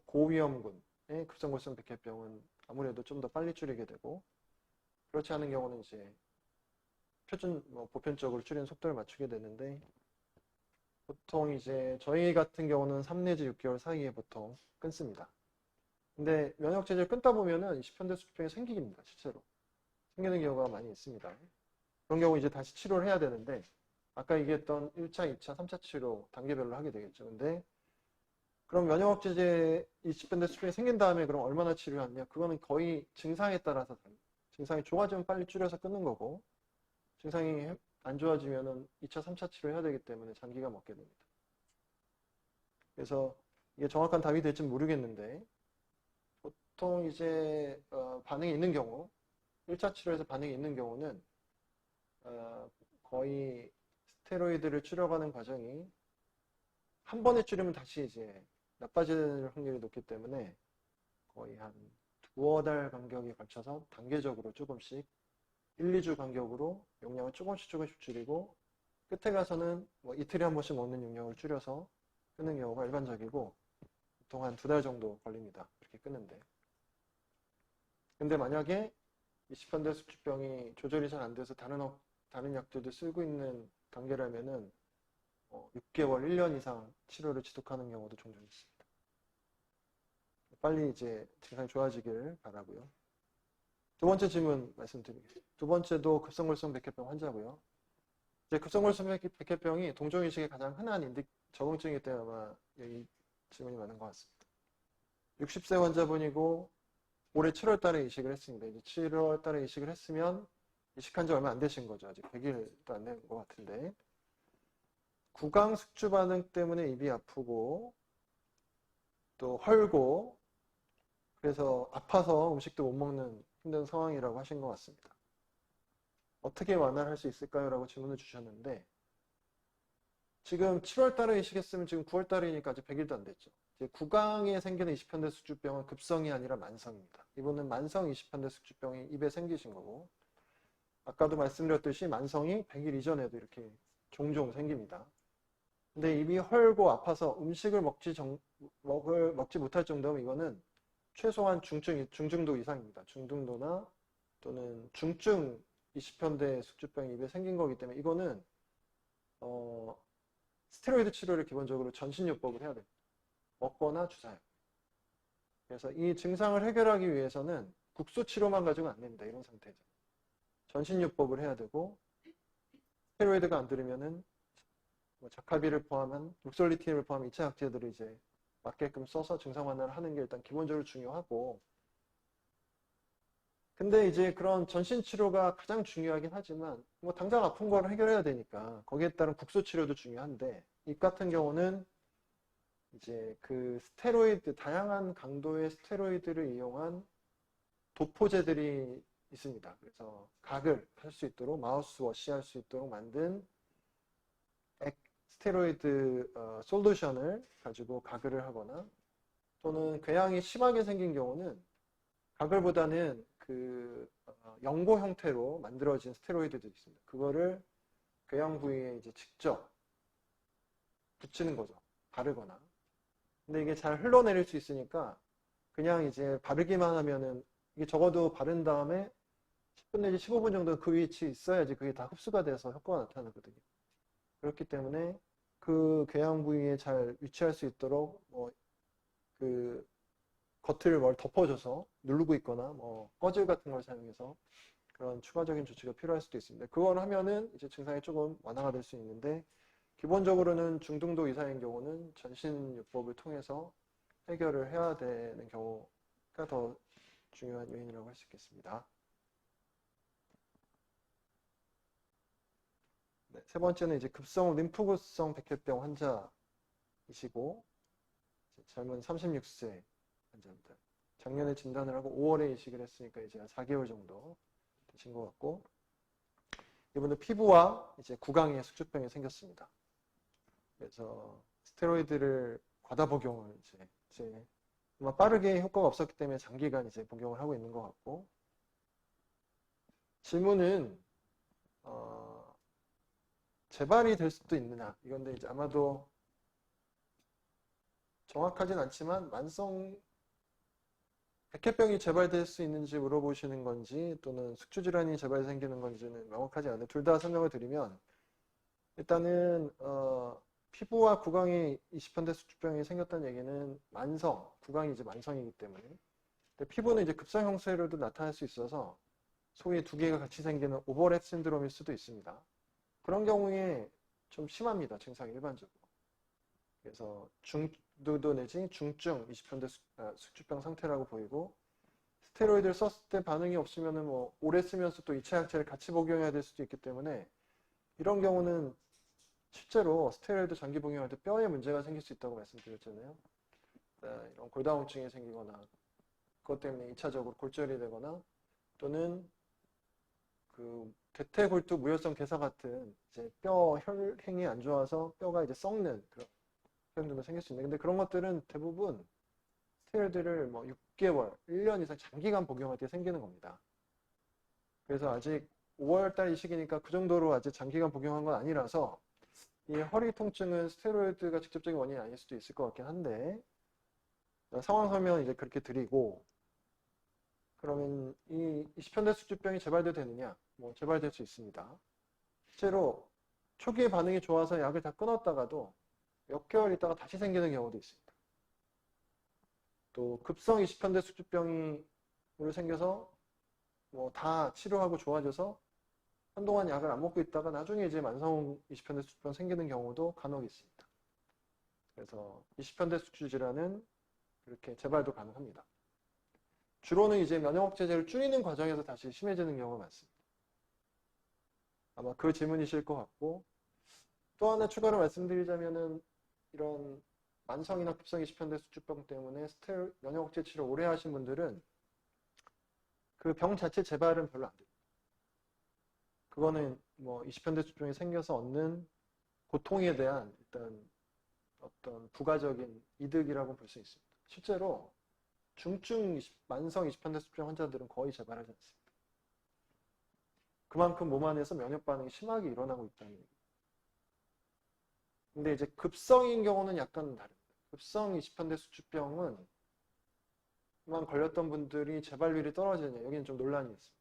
[SPEAKER 1] 고위험군의 급성골성 백혈병은 아무래도 좀 더 빨리 줄이게 되고 그렇지 않은 경우는 이제 보편적으로 줄이는 속도를 맞추게 되는데 보통 이제 저희 같은 경우는 3 내지 6개월 사이에 보통 끊습니다. 근데 면역체제를 끊다 보면은 20편대 수치병이 생깁니다. 실제로. 생기는 경우가 많이 있습니다. 그런 경우 이제 다시 치료를 해야 되는데 아까 얘기했던 1차, 2차, 3차 치료 단계별로 하게 되겠죠. 근데 그럼 면역체제 20편대 수치병이 생긴 다음에 그럼 얼마나 치료하느냐? 그거는 거의 증상에 따라서 다릅니다. 증상이 좋아지면 빨리 줄여서 끊는 거고 증상이 안 좋아지면은 2차, 3차 치료해야 되기 때문에 장기가 먹게 됩니다. 그래서 이게 정확한 답이 될지 모르겠는데 보통 이제 반응이 있는 경우 1차 치료에서 반응이 있는 경우는 거의 스테로이드를 줄여가는 과정이 한 번에 줄이면 다시 이제 나빠지는 확률이 높기 때문에 거의 한 2달 간격에 걸쳐서 단계적으로 조금씩 1, 2주 간격으로 용량을 조금씩 줄이고 끝에 가서는 뭐 이틀에 한 번씩 먹는 용량을 줄여서 끊는 경우가 일반적이고 보통 한 2달 정도 걸립니다. 그렇게 끊는데. 근데 만약에 20편대 수치병이 조절이 잘 안 돼서 다른 약들도 쓰고 있는 단계라면은 6개월, 1년 이상 치료를 지속하는 경우도 종종 있습니다. 빨리 이제 증상이 좋아지길 바라고요. 두 번째 질문 말씀드리겠습니다. 두 번째도 급성골성 백혈병 환자고요. 이제 급성골성 백혈병이 동종이식의 가장 흔한 적응증이기 때문에 아마 여기 질문이 많은 것 같습니다. 60세 환자분이고 올해 7월 달에 이식을 했습니다. 이제 7월 달에 이식을 했으면 이식한 지 얼마 안 되신 거죠. 아직 100일도 안 된 것 같은데 구강 숙주 반응 때문에 입이 아프고 또 헐고 그래서 아파서 음식도 못 먹는 힘든 상황이라고 하신 것 같습니다. 어떻게 완화를 할 수 있을까요? 라고 질문을 주셨는데, 지금 7월 달에 이식했으면 지금 9월 달이니까 아직 100일도 안 됐죠. 이제 구강에 생기는 이식편대 숙주병은 급성이 아니라 만성입니다. 이분은 만성 이식편대 숙주병이 입에 생기신 거고, 아까도 말씀드렸듯이 만성이 100일 이전에도 이렇게 종종 생깁니다. 근데 입이 헐고 아파서 음식을 먹지 못할 정도면 이거는 최소한 중증도 이상입니다. 중등도나 또는 중증 이식편대 숙주병이 입에 생긴 거기 때문에 이거는 스테로이드 치료를 기본적으로 전신요법을 해야 됩니다. 먹거나 주사요. 그래서 이 증상을 해결하기 위해서는 국소 치료만 가지고는 안 됩니다. 이런 상태죠. 전신요법을 해야 되고 스테로이드가 안 들으면은 뭐 자카비를 포함한 룩솔리틴을 포함한 2차 약제들을 이제 맞게끔 써서 증상 완화를 하는 게 일단 기본적으로 중요하고, 근데 이제 그런 전신 치료가 가장 중요하긴 하지만 뭐 당장 아픈 거를 해결해야 되니까 거기에 따른 국소 치료도 중요한데, 입 같은 경우는 이제 그 스테로이드, 다양한 강도의 스테로이드를 이용한 도포제들이 있습니다. 그래서 각을 할 수 있도록 마우스워시 할 수 있도록 만든 스테로이드 솔루션을 가지고 가글을 하거나, 또는 궤양이 심하게 생긴 경우는 가글보다는 그 연고 형태로 만들어진 스테로이드들이 있습니다. 그거를 궤양 부위에 이제 직접 붙이는 거죠. 바르거나. 근데 이게 잘 흘러내릴 수 있으니까 그냥 이제 바르기만 하면은, 이게 적어도 바른 다음에 10분 내지 15분 정도 그 위치에 있어야지 그게 다 흡수가 돼서 효과가 나타나거든요. 그렇기 때문에 그 궤양 부위에 잘 위치할 수 있도록 그 겉을 뭘 덮어줘서 누르고 있거나 뭐 꺼즐 같은 걸 사용해서 그런 추가적인 조치가 필요할 수도 있습니다. 그걸 하면은 이제 증상이 조금 완화가 될 수 있는데, 기본적으로는 중등도 이상인 경우는 전신요법을 통해서 해결을 해야 되는 경우가 더 중요한 요인이라고 할 수 있겠습니다. 네, 세 번째는 이제 급성 림프구성 백혈병 환자이시고, 젊은 36세 환자입니다. 작년에 진단을 하고 5월에 이식을 했으니까 이제 한 4개월 정도 되신 것 같고, 이분은 피부와 이제 구강에 숙주병이 생겼습니다. 그래서 스테로이드를 과다 복용을 이제 아마 빠르게 효과가 없었기 때문에 장기간 이제 복용을 하고 있는 것 같고, 질문은 재발이 될 수도 있느냐, 이건데 이제 아마도 정확하진 않지만 만성 백혈병이 재발될 수 있는지 물어보시는 건지 또는 숙주질환이 재발 생기는 건지는 명확하지 않은데, 둘 다 설명을 드리면, 일단은 피부와 구강에 이식편대 숙주병이 생겼다는 얘기는 만성, 구강이 이제 만성이기 때문에, 근데 피부는 이제 급성 형태로도 나타날 수 있어서 소위 두 개가 같이 생기는 오버랩 신드롬일 수도 있습니다. 그런 경우에 좀 심합니다. 증상이 일반적으로. 그래서 중도도 내지 중증 이식편대 숙주병 상태라고 보이고, 스테로이드를 썼을 때 반응이 없으면은 뭐 오래 쓰면서 또 2차 약제를 같이 복용해야 될 수도 있기 때문에, 이런 경우는 실제로 스테로이드 장기 복용할 때 뼈에 문제가 생길 수 있다고 말씀드렸잖아요. 이런 골다공증이 생기거나 그것 때문에 2차적으로 골절이 되거나, 또는 그 대퇴골두 무혈성 괴사 같은 이제 뼈 혈행이 안 좋아서 뼈가 이제 썩는 그런 현상도 생길 수 있는데, 근데 그런 것들은 대부분 스테로이드를 뭐 6개월, 1년 이상 장기간 복용할 때 생기는 겁니다. 그래서 아직 5월달 이 시기니까 그 정도로 아직 장기간 복용한 건 아니라서, 이 허리 통증은 스테로이드가 직접적인 원인이 아닐 수도 있을 것 같긴 한데, 상황 설명은 이제 그렇게 드리고, 그러면 이 이식편대 숙주병이 재발돼도 되느냐? 뭐 재발될 수 있습니다. 실제로 초기에 반응이 좋아서 약을 다 끊었다가도 몇 개월 있다가 다시 생기는 경우도 있습니다. 또 급성 이식편대 숙주병이 생겨서 뭐 다 치료하고 좋아져서 한동안 약을 안 먹고 있다가 나중에 이제 만성 이식편대 숙주병 생기는 경우도 간혹 있습니다. 그래서 이식편대 숙주 질환은 이렇게 재발도 가능합니다. 주로는 이제 면역억제제를 줄이는 과정에서 다시 심해지는 경우가 많습니다. 아마 그 질문이실 것 같고, 또 하나 추가로 말씀드리자면은, 이런 만성이나 급성 이식편대 숙주병 때문에 면역억제 치료 오래 하신 분들은 그 병 자체 재발은 별로 안 됩니다. 그거는 뭐 20편대 수병이 생겨서 얻는 고통에 대한 일단 어떤 부가적인 이득이라고 볼 수 있습니다. 실제로 중증 만성 20편대 수병 환자들은 거의 재발하지 않습니다. 그만큼 몸 안에서 면역 반응이 심하게 일어나고 있다는 얘기입니다. 근데 이제 급성인 경우는 약간 다릅니다. 급성 20편대 수주병은 만 걸렸던 분들이 재발률이 떨어지느냐, 여기는 좀 논란이 있습니다.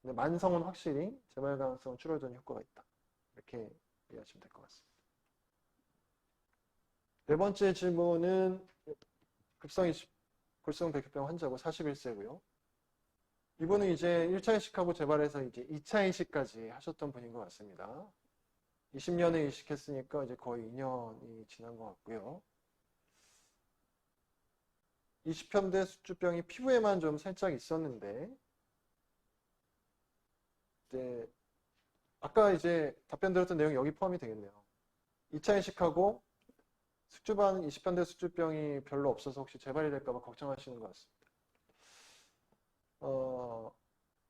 [SPEAKER 1] 근데 만성은 확실히 재발 가능성은 줄어드는 효과가 있다. 이렇게 이해하시면 될 것 같습니다. 네 번째 질문은 골수형 백혈병 환자고 41세고요. 이분은 이제 1차 이식하고 재발해서 이제 2차 이식까지 하셨던 분인 것 같습니다. 20년에 이식했으니까 이제 거의 2년이 지난 것 같고요. 20편대 수주병이 피부에만 좀 살짝 있었는데, 이제 아까 이제 답변 드렸던 내용이 여기 포함이 되겠네요. 2차 이식하고 숙주반 20편대 수주병이 별로 없어서 혹시 재발이 될까봐 걱정하시는 것 같습니다.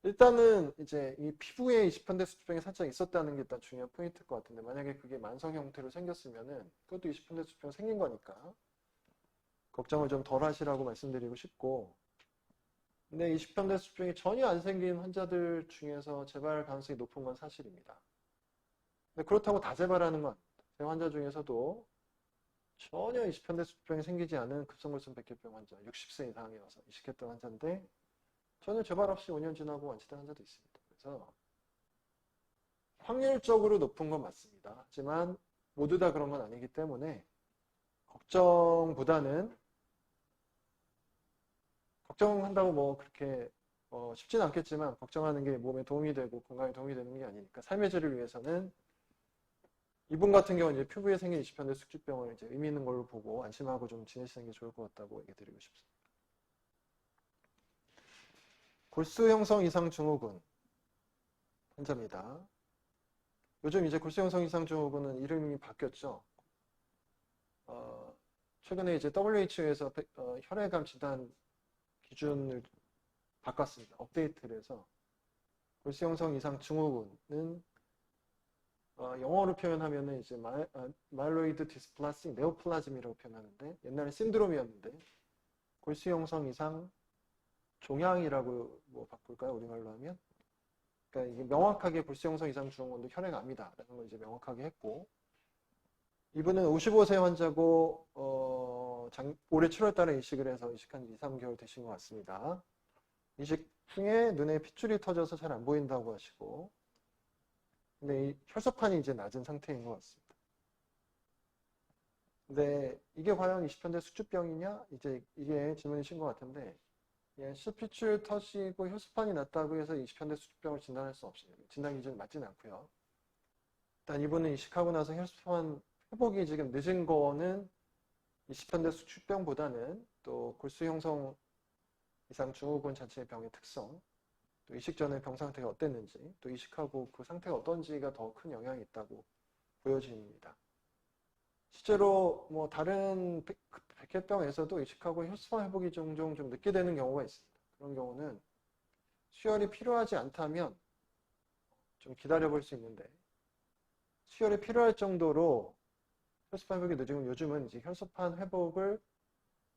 [SPEAKER 1] 일단은 이제 이 피부에 20편대 수주병이 살짝 있었다는 게 일단 중요한 포인트일 것 같은데, 만약에 그게 만성 형태로 생겼으면은 그것도 20편대 수주병 생긴 거니까 걱정을 좀 덜 하시라고 말씀드리고 싶고, 근데 20편대 수주병이 전혀 안 생긴 환자들 중에서 재발 가능성이 높은 건 사실입니다. 근데 그렇다고 다 재발하는 건 아닙니다. 제 환자 중에서도 전혀 20편대 수주병이 생기지 않은 급성골수형 백혈병 환자, 60세 이상에 와서 이식했던 환자인데 전혀 재발 없이 5년 지나고 완치된 환자도 있습니다. 그래서 확률적으로 높은 건 맞습니다. 하지만 모두 다 그런 건 아니기 때문에 걱정한다고 뭐 그렇게 쉽지는 않겠지만 걱정하는 게 몸에 도움이 되고 건강에 도움이 되는 게 아니니까 삶의 질을 위해서는 이분 같은 경우는 이제 피부에 생긴 20편대 숙주병을 이제 의미 있는 걸로 보고 안심하고 좀 지내시는 게 좋을 것 같다고 얘기 드리고 싶습니다. 골수 형성 이상 증후군 환자입니다. 요즘 이제 골수 형성 이상 증후군은 이름이 바뀌었죠. 최근에 이제 WHO에서 혈액암 진단 기준을 바꿨습니다. 업데이트를 해서 골수 형성 이상 증후군은 영어로 표현하면은 이제 마일로이드 디스플라스틱 네오플라즘이라고 표현하는데, 옛날에 신드롬이었는데 골수 형성 이상 종양이라고 뭐 바꿀까요? 우리말로 하면. 그러니까 이게 명확하게 골수 형성 이상 증후군도 혈액암이다라는 걸 이제 명확하게 했고, 이분은 55세 환자고 올해 7월 달에 이식을 해서 이식한 지 2, 3개월 되신 것 같습니다. 이식 후에 눈에 핏줄이 터져서 잘 안 보인다고 하시고, 근데 이 혈소판이 이제 낮은 상태인 것 같습니다. 근데 이게 과연 20편대 수주병이냐? 이제 이게 질문이신 것 같은데, 예, 핏줄 터지고 혈소판이 낮다고 해서 20편대 수주병을 진단할 수 없습니다. 진단 기준이 맞지는 않고요. 일단 이분은 이식하고 나서 혈소판 회복이 지금 늦은 거는 20편대 수주병보다는 또 골수 형성 이상 증후군 자체의 병의 특성, 또 이식 전에 병 상태가 어땠는지, 또 이식하고 그 상태가 어떤지가 더 큰 영향이 있다고 보여집니다. 실제로 뭐 다른 백혈병에서도 이식하고 혈소판 회복이 종종 좀 늦게 되는 경우가 있습니다. 그런 경우는 수혈이 필요하지 않다면 좀 기다려볼 수 있는데, 수혈이 필요할 정도로 혈소판 회복이 늦으면 요즘은 이제 혈소판 회복을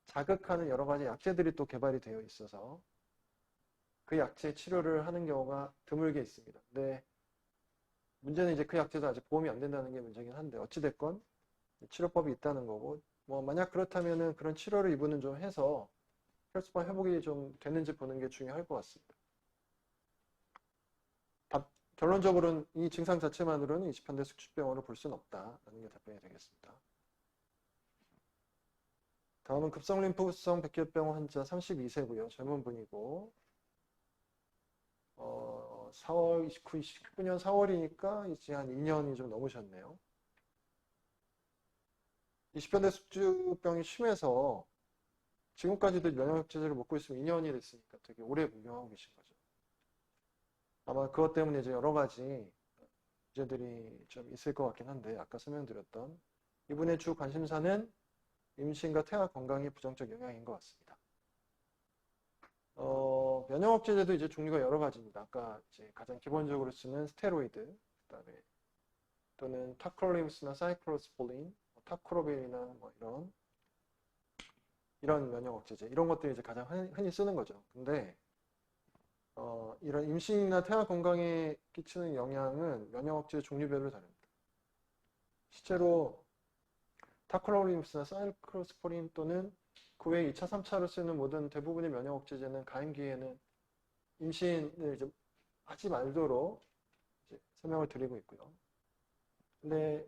[SPEAKER 1] 자극하는 여러 가지 약제들이 또 개발이 되어 있어서 그 약제 치료를 하는 경우가 드물게 있습니다. 근데 문제는 이제 그 약제도 아직 보험이 안 된다는 게 문제긴 한데, 어찌됐건 치료법이 있다는 거고, 뭐 만약 그렇다면은 그런 치료를 이분은 좀 해서 혈소판 회복이 좀 됐는지 보는 게 중요할 것 같습니다. 결론적으로는 이 증상 자체만으로는 20편대 숙주병으로 볼 수는 없다라는 게 답변이 되겠습니다. 다음은 급성림프성 백혈병 환자 32세고요. 젊은 분이고 19년 4월이니까 이제 한 2년이 좀 넘으셨네요. 20편대 숙주병이 심해서 지금까지도 면역체제를 먹고 있으면 2년이 됐으니까 되게 오래 복용하고 계신 거죠. 아마 그것 때문에 이제 여러 가지 문제들이 좀 있을 것 같긴 한데, 아까 설명드렸던 이분의 주 관심사는 임신과 태아 건강에 부정적 영향인 것 같습니다. 면역억제제도 이제 종류가 여러 가지입니다. 아까 이제 가장 기본적으로 쓰는 스테로이드, 그다음에 또는 타크롤리무스나 사이클로스폴린, 타크로빌이나 뭐 이런 면역억제제 이런 것들이 이제 가장 흔히 쓰는 거죠. 근데 이런 임신이나 태아 건강에 끼치는 영향은 면역억제제 종류별로 다릅니다. 실제로 타크로리무스나 사이클로스포린 또는 그 외에 2차, 3차로 쓰는 모든 대부분의 면역억제제는 가임기에는 임신을 이제 하지 말도록 이제 설명을 드리고 있고요. 근데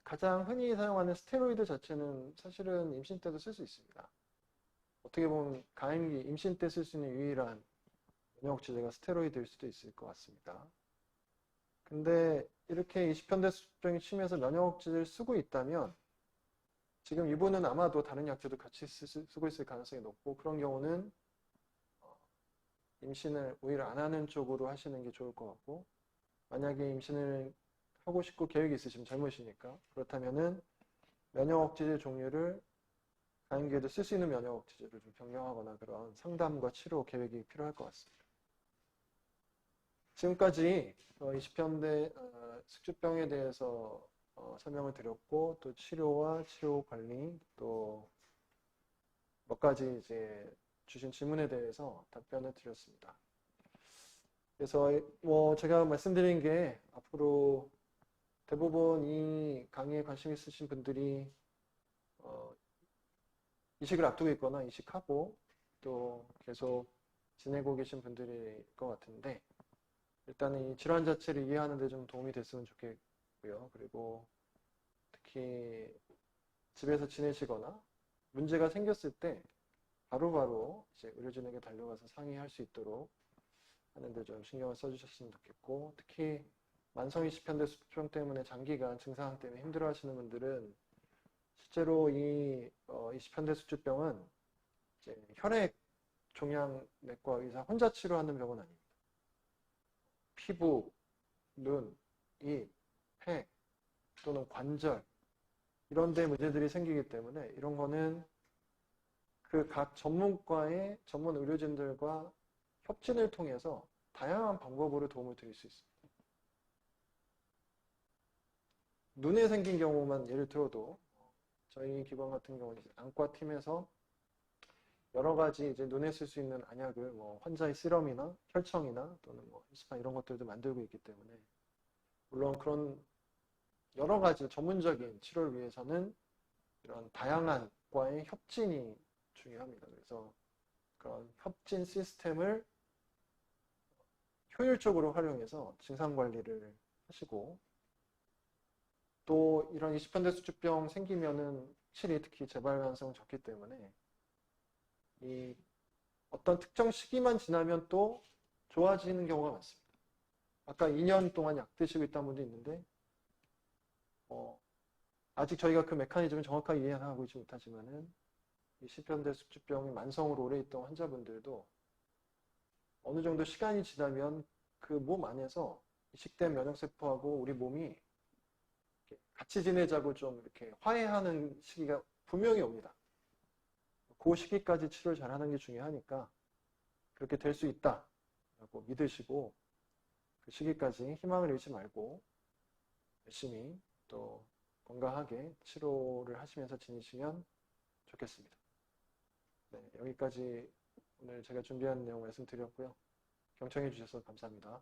[SPEAKER 1] 가장 흔히 사용하는 스테로이드 자체는 사실은 임신 때도 쓸 수 있습니다. 어떻게 보면 가임기, 임신 때 쓸 수 있는 유일한 면역억제제가 스테로이드일 수도 있을 것 같습니다. 근데 이렇게 20현대 수준적인 취미에서 면역억제제를 쓰고 있다면 지금 이분은 아마도 다른 약제도 같이 쓰고 있을 가능성이 높고 그런 경우는 임신을 오히려 안 하는 쪽으로 하시는 게 좋을 것 같고 만약에 임신을 하고 싶고 계획이 있으시면 젊으시니까 그렇다면은 면역억제제 종류를 가임기에도 쓸 수 있는 면역억제제를 좀 변경하거나 그런 상담과 치료 계획이 필요할 것 같습니다. 지금까지 20현대 숙주병에 대해서 설명을 드렸고 또 치료와 치료 관리 또 몇 가지 이제 주신 질문에 대해서 답변을 드렸습니다. 그래서 뭐 제가 말씀드린 게 앞으로 대부분 이 강의에 관심 있으신 분들이 이식을 앞두고 있거나 이식하고 또 계속 지내고 계신 분들일 것 같은데 일단은 이 질환 자체를 이해하는 데 좀 도움이 됐으면 좋겠고요. 그리고 특히 집에서 지내시거나 문제가 생겼을 때 바로바로 이제 의료진에게 달려가서 상의할 수 있도록 하는데 좀 신경을 써주셨으면 좋겠고 특히 만성 20현대 수병 때문에 장기간 증상 때문에 힘들어하시는 분들은 실제로 이 20현대 수주병은 이제 혈액 종양내과 의사 혼자 치료하는 병은 아닙니다. 피부, 눈, 입, 폐 또는 관절 이런 데 문제들이 생기기 때문에 이런 거는 그 각 전문과의 전문 의료진들과 협진을 통해서 다양한 방법으로 도움을 드릴 수 있습니다. 눈에 생긴 경우만 예를 들어도 저희 기관 같은 경우는 안과팀에서 여러 가지 이제 눈에 쓸 수 있는 안약을 뭐 환자의 시럼이나 혈청이나 또는 뭐 혈스판 이런 것들도 만들고 있기 때문에 물론 그런 여러 가지 전문적인 치료를 위해서는 이런 다양한 과의 협진이 중요합니다. 그래서 그런 협진 시스템을 효율적으로 활용해서 증상 관리를 하시고 또 이런 20현대 수주병 생기면은 확실히 특히 재발 가능성은 적기 때문에 이 어떤 특정 시기만 지나면 또 좋아지는 경우가 많습니다. 아까 2년 동안 약 드시고 있다는 분도 있는데 아직 저희가 그 메커니즘을 정확하게 이해하고 있지 못하지만은 이 20현대 숙주병이 만성으로 오래 있던 환자분들도 어느 정도 시간이 지나면 그 몸 안에서 이식된 면역세포하고 우리 몸이 같이 지내자고 좀 이렇게 화해하는 시기가 분명히 옵니다. 그 시기까지 치료를 잘하는 게 중요하니까 그렇게 될 수 있다라고 믿으시고 그 시기까지 희망을 잃지 말고 열심히 또 건강하게 치료를 하시면서 지내시면 좋겠습니다. 네, 여기까지 오늘 제가 준비한 내용 말씀드렸고요. 경청해 주셔서 감사합니다.